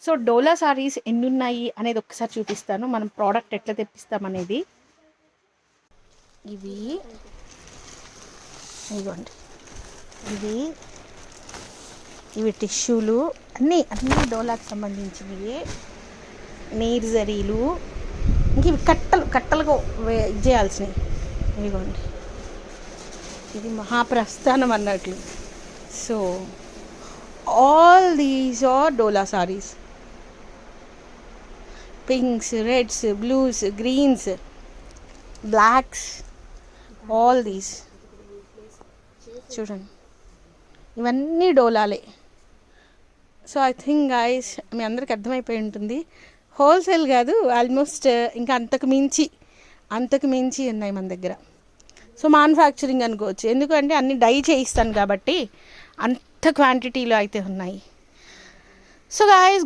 So డోలా సారీస్ ఎన్ని ఉన్నాయి అనేది ఒకసారి చూపిస్తాను, మనం ప్రోడక్ట్ ఎట్లా తెప్పిస్తాం అనేది. ఇవి ఇదిగోండి, ఇవి టిష్యూలు అన్నీ డోలాకి సంబంధించినవి. నీర్ జరీలు, ఇంక ఇవి కట్టలుగా ఇది చేయాల్సినవి. ఇదిగోండి, ఇది మహాప్రస్థానం అన్నట్లు. So all these are dola sarees. Pinks, reds, blues, greens, blacks, all these చూడండి, ఇవన్నీ డోలాలే. సో ఐ థింక్ గైస్ మీ అందరికి అర్థమైపోయి ఉంటుంది. హోల్సేల్ కాదు, ఆల్మోస్ట్ ఇంకా అంతకు మించి ఉన్నాయి మన దగ్గర. సో మ్యానుఫ్యాక్చరింగ్ అనుకోవచ్చు, ఎందుకంటే అన్ని డై చేయిస్తాను కాబట్టి అంత క్వాంటిటీలో అయితే ఉన్నాయి. So guys